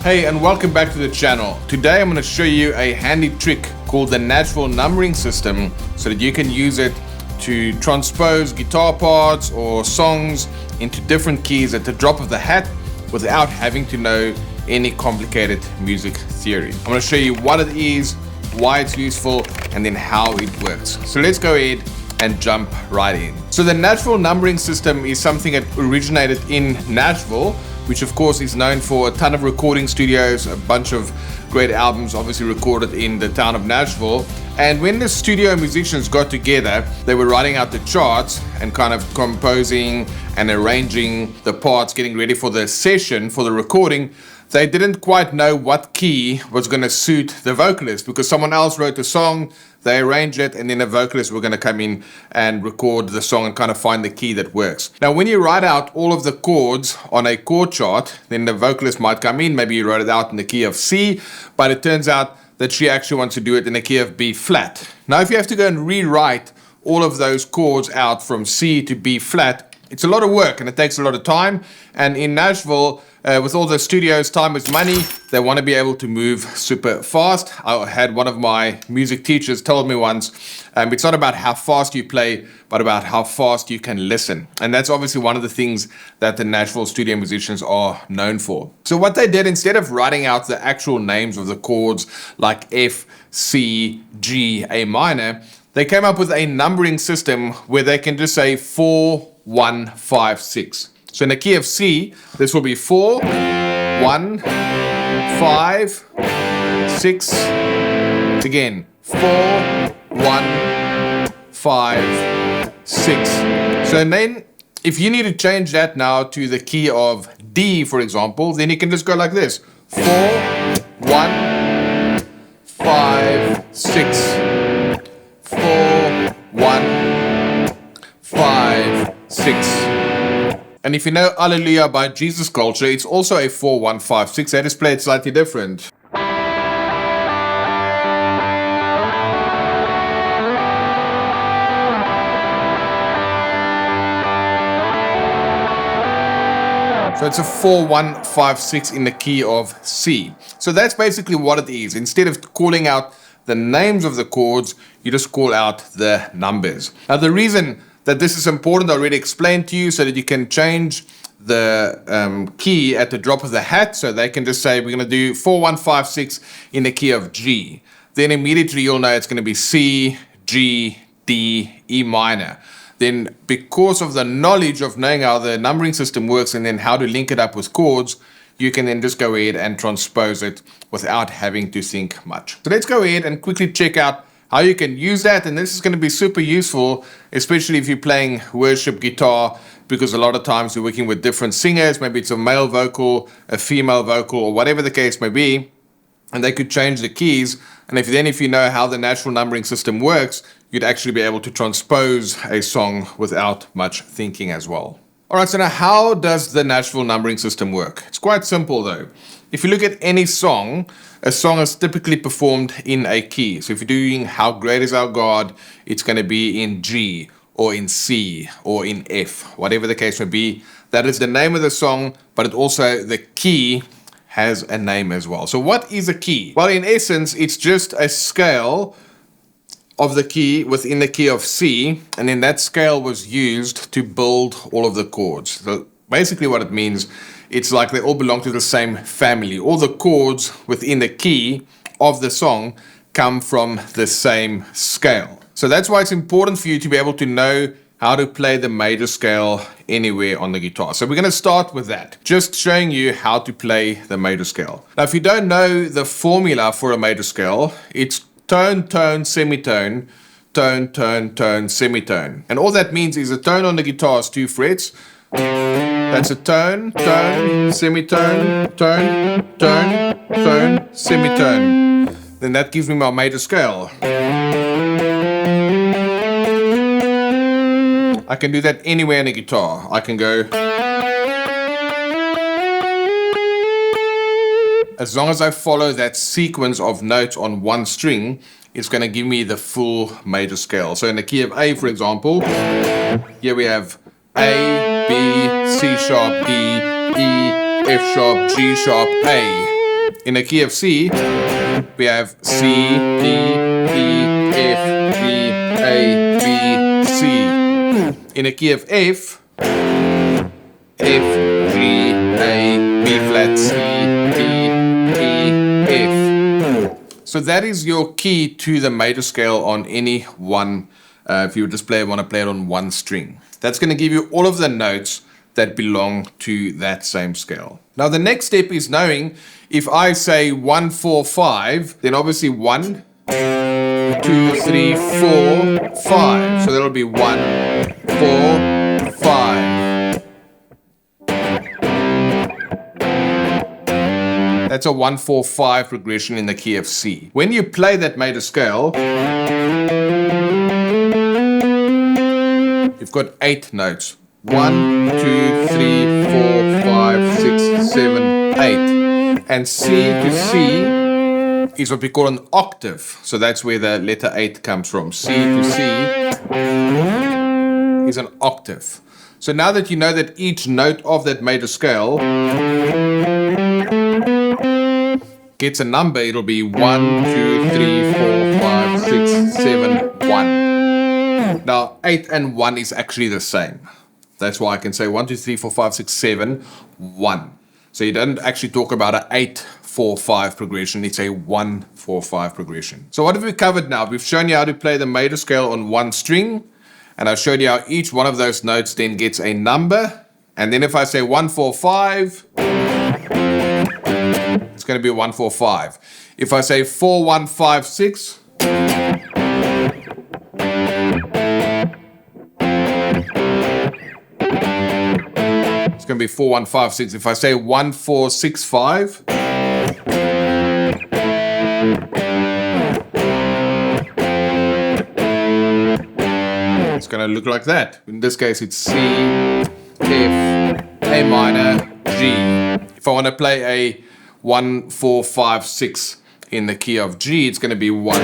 Hey, and welcome back to the channel. Today I'm going to show you a handy trick called the Nashville numbering system so that you can use it to transpose guitar parts or songs into different keys at the drop of the hat without having to know any complicated music theory. I'm going to show you what it is, why it's useful, and then how it works. So let's go ahead and jump right in. So the Nashville numbering system is something that originated in Nashville, which of course is known for a ton of recording studios, a bunch of great albums obviously recorded in the town of Nashville. And when the studio musicians got together, they were writing out the charts and kind of composing and arranging the parts, getting ready for the session, for the recording. They didn't quite know what key was going to suit the vocalist because someone else wrote the song, they arranged it, and then the vocalists were going to come in and record the song and kind of find the key that works. Now, when you write out all of the chords on a chord chart, then the vocalist might come in, maybe you wrote it out in the key of C, but it turns out that she actually wants to do it in the key of B flat. Now, if you have to go and rewrite all of those chords out from C to B flat, it's a lot of work and it takes a lot of time. And in Nashville, with all the studios, time is money. They want to be able to move super fast. I had one of my music teachers told me once, it's not about how fast you play, but about how fast you can listen. And that's obviously one of the things that the Nashville studio musicians are known for. So what they did, instead of writing out the actual names of the chords like F, C, G, A minor, they came up with a numbering system where they can just say 4, 1, 5, 6. So in the key of C, this will be 4, 1, 5, 6. Again, 4, 1, 5, 6. So then, if you need to change that now to the key of D, for example, then you can just go like this. 4, 1, 5, 6. 4, 1, 5, 6. And if you know Alleluia by Jesus Culture, it's also a 4, 1, 5, 6. They just play it slightly different. So it's a 4, 1, 5, 6 in the key of C. So that's basically what it is. Instead of calling out the names of the chords, you just call out the numbers. Now the reason that this is important I already explained to you, so that you can change the key at the drop of the hat. So they can just say we're going to do 4, 1, 5, 6 in the key of G. Then immediately you'll know it's going to be C, G, D, E minor. Then because of the knowledge of knowing how the numbering system works and then how to link it up with chords, you can then just go ahead and transpose it without having to think much. So let's go ahead and quickly check out how you can use that. And this is going to be super useful, especially if you're playing worship guitar, because a lot of times you're working with different singers. Maybe it's a male vocal, a female vocal, or whatever the case may be. And they could change the keys. And if you know how the Nashville numbering system works, you'd actually be able to transpose a song without much thinking as well. All right, so now how does the Nashville numbering system work? It's quite simple though. If you look at any song, a song is typically performed in a key. So if you're doing How Great Is Our God, it's going to be in G or in C or in F, whatever the case may be. That is the name of the song, but it also, the key has a name as well. So what is a key? Well, in essence, it's just a scale of the key within the key of C, and then that scale was used to build all of the chords. So basically what it means, it's like they all belong to the same family. All the chords within the key of the song come from the same scale. So that's why it's important for you to be able to know how to play the major scale anywhere on the guitar. So we're going to start with that, just showing you how to play the major scale. Now, if you don't know the formula for a major scale, it's tone, tone, semitone, tone, tone, tone, semitone. And all that means is a tone on the guitar is 2 frets. That's a tone, tone, semitone, tone, tone, tone, semitone. Then that gives me my major scale. I can do that anywhere in a guitar. I can go, as long as I follow that sequence of notes on one string, it's going to give me the full major scale. So in the key of A, for example, here we have A, B, C sharp, D, E, F sharp, G sharp, A. In the key of C, we have C, D, E, F, G, A, B, C. In the key of F, F, G, A, B flat, C, D, E, F. So that is your key to the major scale on any one, if you want to play it on one string. That's going to give you all of the notes that belong to that same scale. Now the next step is knowing if I say 1, 4, 5, then obviously 1, 2, 3, 4, 5. So that'll be 1, 4, 5. That's a 1, 4, 5 progression in the key of C. When you play that major scale, you've got 8 notes. 1, 2, 3, 4, 5, 6, 7, 8. And C to C is what we call an octave. So that's where the letter 8 comes from. C to C is an octave. So now that you know that each note of that major scale gets a number, it'll be 1, 2, 3, 4, 5, 6, 7, 1. Now 8 and 1 is actually the same. That's why I can say 1, 2, 3, 4, 5, 6, 7, 1. So you don't actually talk about an 8, 4, 5 progression. It's a 1, 4, 5 progression. So what have we covered now? We've shown you how to play the major scale on one string. And I've showed you how each one of those notes then gets a number. And then if I say 1, 4, 5, it's going to be 1, 4, 5. If I say 4, 1, 5, 6, it's going to be 4, 1, 5, 6. If I say 1, 4, 6, 5, it's going to look like that. In this case, it's C, F, A minor, G. If I want to play a 1, 4, 5, 6 in the key of G, it's going to be 1, 4,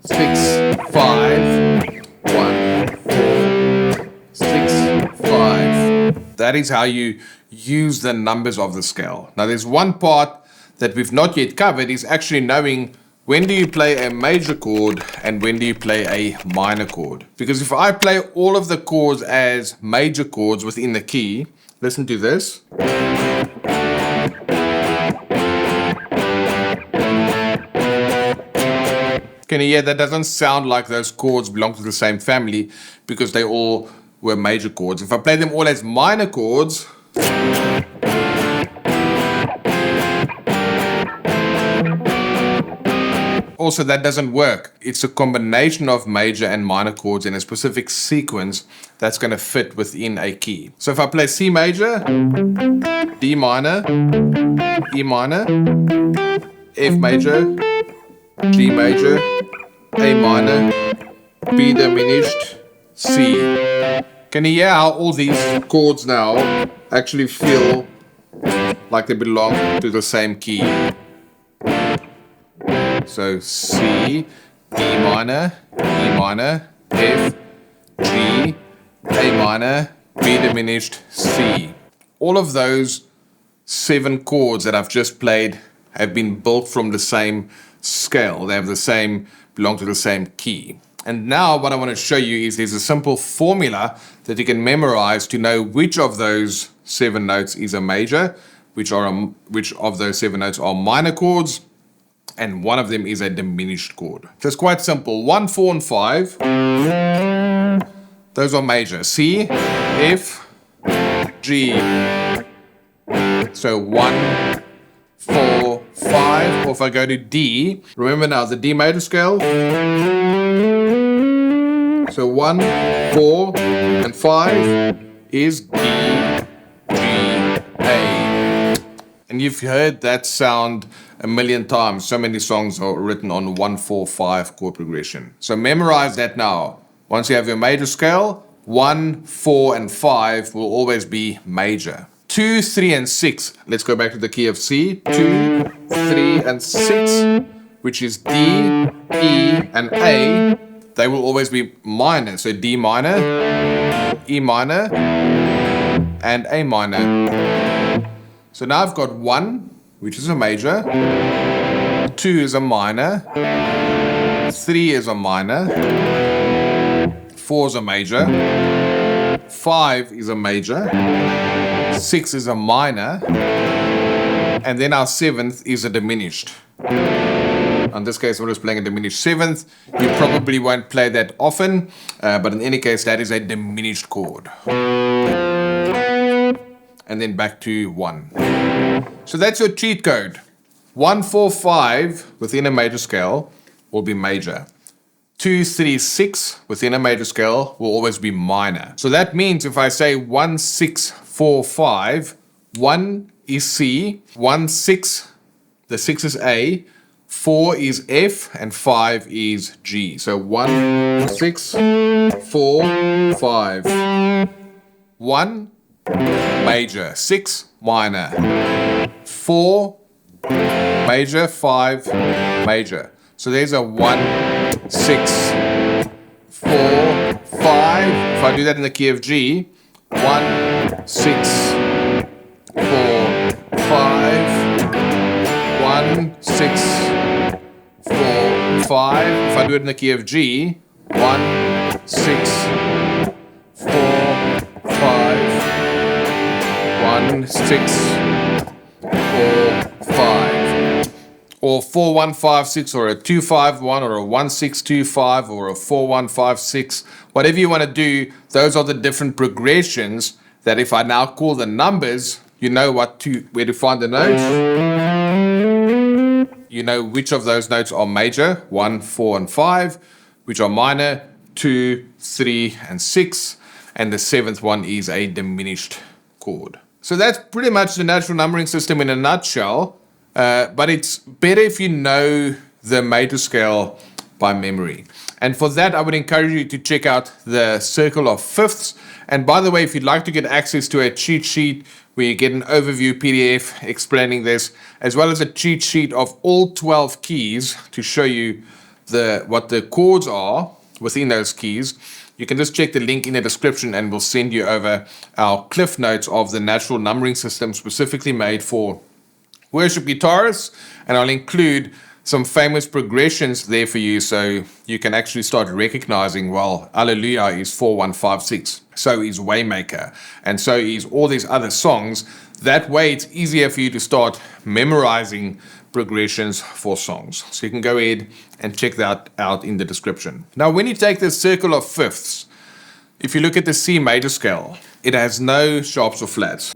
6, 5, 1, 4, 6, 5. That is how you use the numbers of the scale. Now there's one part that we've not yet covered, is actually knowing when do you play a major chord and when do you play a minor chord. Because if I play all of the chords as major chords within the key, listen to this. Can you hear that? Doesn't sound like those chords belong to the same family because they all were major chords. If I play them all as minor chords, also that doesn't work. It's a combination of major and minor chords in a specific sequence that's going to fit within a key. So if I play C major, D minor, E minor, F major, G major, A minor, B diminished, C. Can you hear how all these chords now actually feel like they belong to the same key? So C, D minor, E minor, F, G, A minor, B diminished, C. All of those 7 chords that I've just played have been built from the same scale. They have the same, belong to the same key. And now what I want to show you is there's a simple formula that you can memorize to know which of those 7 notes is a major, which of those 7 notes are minor chords, and one of them is a diminished chord. So it's quite simple. 1, 4, and 5, those are major. C, F, G. So 1, 4, 5, or if I go to D, remember now the D major scale. So 1, 4, and 5 is D, G, A. And you've heard that sound a million times. So many songs are written on 1, 4, 5 chord progression. So memorize that now. Once you have your major scale, 1, 4, and 5 will always be major. 2, 3, and 6. Let's go back to the key of C. 2, 3, and 6, which is D, E, and A. They will always be minor. So D minor, E minor, and A minor. So now I've got 1, which is a major, 2 is a minor, 3 is a minor, 4 is a major, 5 is a major, 6 is a minor, and then our 7th is a diminished. In this case, we're just playing a diminished 7th. You probably won't play that often, but in any case, that is a diminished chord. And then back to 1. So that's your cheat code. 1, 4, 5 within a major scale will be major. 2, 3, 6 within a major scale will always be minor. So that means if I say 1, 6, 4, 5, 1 is C, 1, 6, the 6 is A, 4 is F, and 5 is G. So 1, 6, 4, 5. 1, major, 6, minor. 4, major, 5, major. So there's a 1, 6, 4, 5. If I do that in the key of G, 1, 6, 4, 5, 1, 6, 4, 5. If I do it in the key of G, 1, 6, 4, 5, 1, 6, 4, 5. Or 4, 1, 5, 6, or a 2, 5, 1, or a 1, 6, 2, 5, or a 4, 1, 5, 6. Whatever you want to do, those are the different progressions that if I now call the numbers, you know where to find the notes. You know which of those notes are major, 1, 4, and 5, which are minor, 2, 3, and 6, and the 7th one is a diminished chord. So that's pretty much the natural numbering system in a nutshell, but it's better if you know the major scale by memory. And for that, I would encourage you to check out the circle of fifths. And by the way, if you'd like to get access to a cheat sheet where you get an overview PDF explaining this, as well as a cheat sheet of all 12 keys to show you what the chords are within those keys, you can just check the link in the description and we'll send you over our cliff notes of the natural numbering system specifically made for worship guitarists. And I'll include some famous progressions there for you so you can actually start recognizing, well, Alleluia is 4, 1, 5, 6. So is Waymaker. And so is all these other songs. That way it's easier for you to start memorizing progressions for songs. So you can go ahead and check that out in the description. Now, when you take the circle of fifths, if you look at the C major scale, it has no sharps or flats.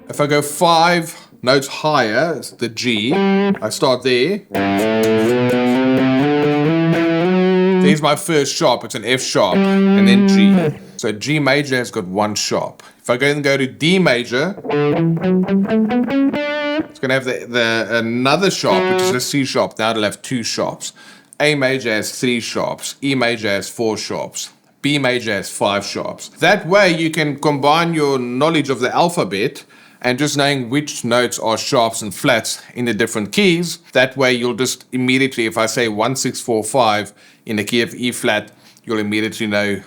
If I go 5 notes higher, it's the G, I start there. There's my first sharp, it's an F sharp, and then G. So G major has got 1 sharp. If I go to D major, it's going to have another sharp, which is a C sharp. Now it'll have 2 sharps. A major has 3 sharps. E major has 4 sharps. B major has 5 sharps. That way you can combine your knowledge of the alphabet and just knowing which notes are sharps and flats in the different keys. That way you'll just immediately, if I say 1, 6, 4, 5 in the key of E flat, you'll immediately know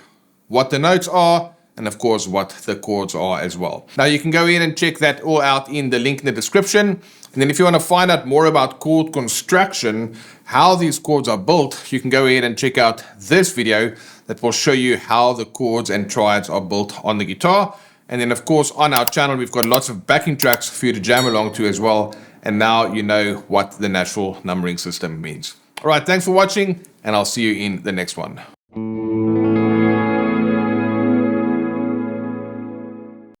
what the notes are and of course what the chords are as well. Now you can go in and check that all out in the link in the description. And then if you want to find out more about chord construction, how these chords are built, you can go ahead and check out this video that will show you how the chords and triads are built on the guitar. And then of course on our channel, we've got lots of backing tracks for you to jam along to as well. And now you know what the natural numbering system means. All right, thanks for watching and I'll see you in the next one.